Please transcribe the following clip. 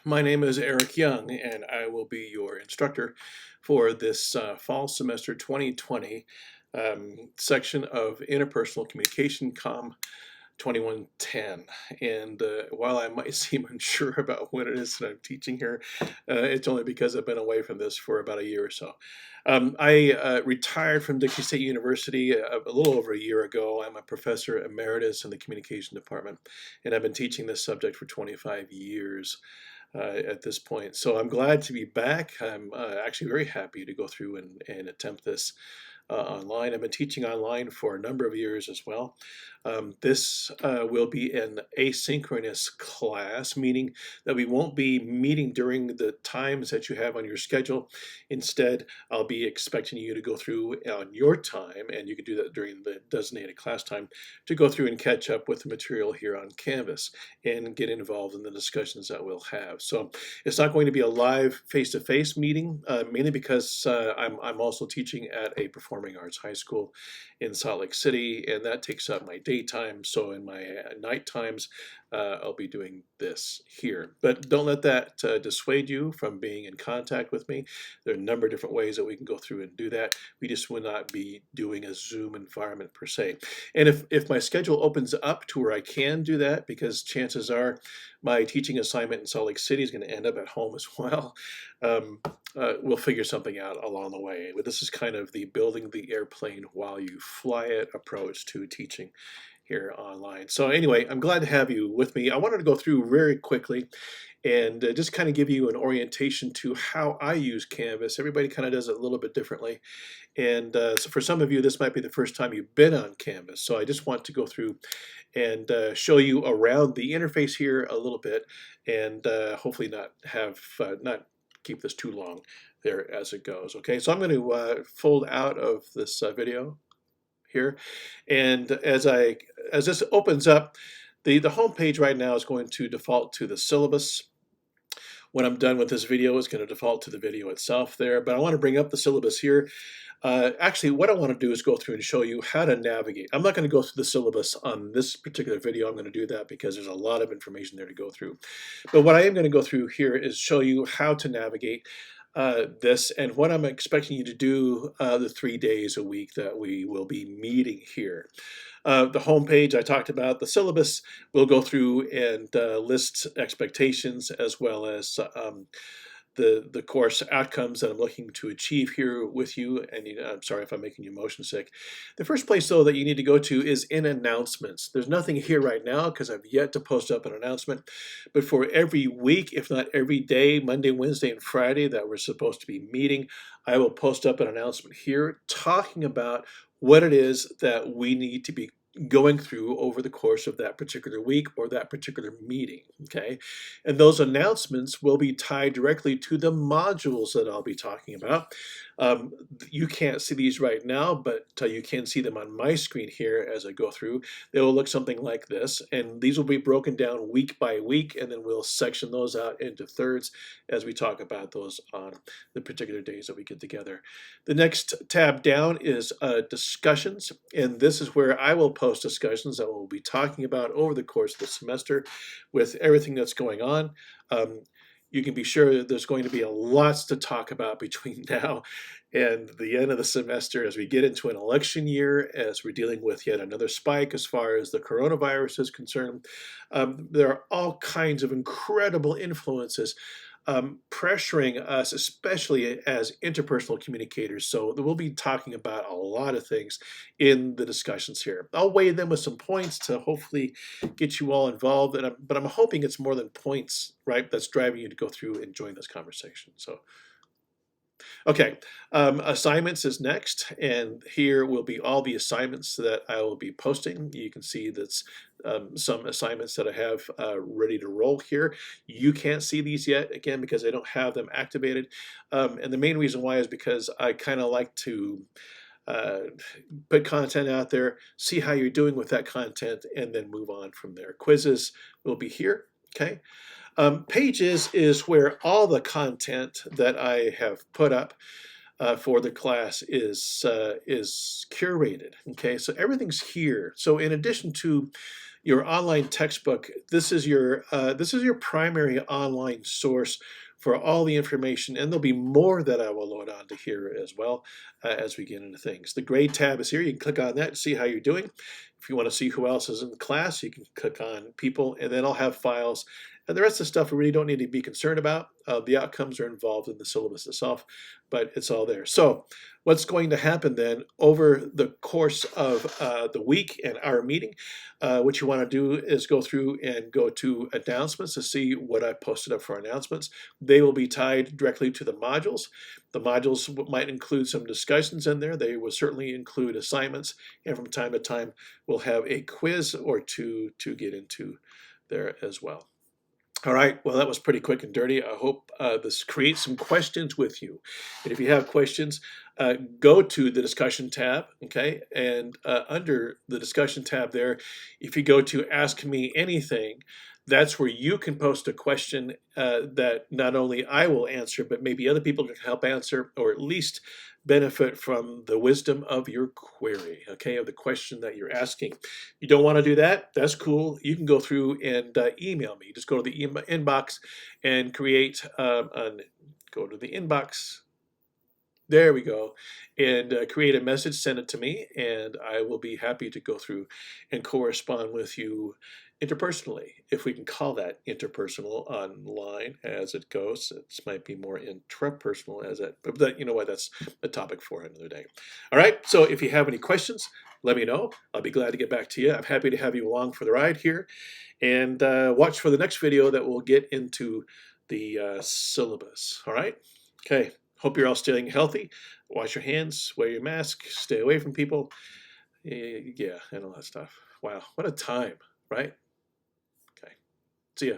My name is Eric Young, and I will be your instructor for this fall semester 2020 section of Interpersonal Communication COMM 2110. And while I might seem unsure about what it is that I'm teaching here, it's only because I've been away from this for about a year or so. I retired from Dixie State University a little over a year ago. I'm a professor emeritus in the communication department, and I've been teaching this subject for 25 years. At this point. So I'm glad to be back. I'm actually very happy to go through and attempt this online. I've been teaching online for a number of years as well. This will be an asynchronous class, meaning that we won't be meeting during the times that you have on your schedule. Instead, I'll be expecting you to go through on your time, and you can do that during the designated class time, to go through and catch up with the material here on Canvas and get involved in the discussions that we'll have. So it's not going to be a live face-to-face meeting, mainly because I'm also teaching at a performing arts high school in Salt Lake City, and that takes up my daytime. So in my night times, I'll be doing this here. But don't let that dissuade you from being in contact with me. There are a number of different ways that we can go through and do that. We just will not be doing a Zoom environment per se. And if my schedule opens up to where I can do that, because chances are my teaching assignment in Salt Lake City is going to end up at home as well, we'll figure something out along the way. But this is kind of the building the airplane while you fly it approach to teaching here online. So anyway, I'm glad to have you with me. I wanted to go through very quickly and just kind of give you an orientation to how I use Canvas. Everybody kind of does it a little bit differently. And so for some of you, this might be the first time you've been on Canvas. So I just want to go through and show you around the interface here a little bit, and hopefully not keep this too long there as it goes. Okay, so I'm going to fold out of this video here, and as this opens up, the home page right now is going to default to the syllabus. When I'm done with this video, it's going to default to the video itself there, but I want to bring up the syllabus here. Actually, what I want to do is go through and show you how to navigate. I'm not going to go through the syllabus on this particular video. I'm going to do that because there's a lot of information there to go through. But what I am going to go through here is show you how to navigate this and what I'm expecting you to do the 3 days a week that we will be meeting here. The home page I talked about, the syllabus, we'll go through and list expectations as well as the course outcomes that I'm looking to achieve here with you. And I'm sorry if I'm making you motion sick. The first place, though, that you need to go to is in announcements. There's nothing here right now because I've yet to post up an announcement. But for every week, if not every day, Monday, Wednesday, and Friday that we're supposed to be meeting, I will post up an announcement here talking about what it is that we need to be going through over the course of that particular week or that particular meeting, okay? And those announcements will be tied directly to the modules that I'll be talking about. You can't see these right now, but you can see them on my screen here as I go through. They will look something like this, and these will be broken down week by week, and then we'll section those out into thirds as we talk about those on the particular days that we get together. The next tab down is discussions, and this is where I will post discussions that we'll be talking about over the course of the semester with everything that's going on. You can be sure that there's going to be lots to talk about between now and the end of the semester as we get into an election year, as we're dealing with yet another spike as far as the coronavirus is concerned. There are all kinds of incredible influences pressuring us, especially as interpersonal communicators. So we'll be talking about a lot of things in the discussions here. I'll weigh them with some points to hopefully get you all involved, but I'm hoping it's more than points, right, that's driving you to go through and join this conversation. So, okay, assignments is next, and here will be all the assignments that I will be posting. You can see that's some assignments that I have ready to roll here. You can't see these yet, again, because I don't have them activated. And the main reason why is because I kind of like to put content out there, see how you're doing with that content, and then move on from there. Quizzes will be here, okay? Pages is where all the content that I have put up for the class is curated. Okay, so everything's here. So in addition to your online textbook, this is your primary online source for all the information, and there'll be more that I will load onto here as well as we get into things. The grade tab is here. You can click on that and see how you're doing. If you want to see who else is in the class, you can click on people, and then I'll have files. And the rest of the stuff we really don't need to be concerned about. The outcomes are involved in the syllabus itself, but it's all there. So what's going to happen then over the course of the week and our meeting, what you want to do is go through and go to announcements to see what I posted up for announcements. They will be tied directly to the modules. The modules might include some discussions in there. They will certainly include assignments, and from time to time we'll have a quiz or two to get into there as well. All right, well, that was pretty quick and dirty. I hope this creates some questions with you. And if you have questions, go to the discussion tab, okay? And under the discussion tab there, if you go to Ask Me Anything, that's where you can post a question that not only I will answer, but maybe other people can help answer, or at least benefit from the wisdom of your query, okay, of the question that you're asking. You don't want to do that? That's cool. You can go through and email me. Just go to the inbox and create, go to the inbox. There we go. And create a message, send it to me, and I will be happy to go through and correspond with you interpersonally, if we can call that interpersonal online as it goes. It might be more intrapersonal as it, but you know what, that's a topic for another day. All right, so if you have any questions, let me know. I'll be glad to get back to you. I'm happy to have you along for the ride here, and watch for the next video that will get into the syllabus. All right, okay. Hope you're all staying healthy. Wash your hands, wear your mask, stay away from people. Yeah, and all that stuff. Wow, what a time, right? Okay, see ya.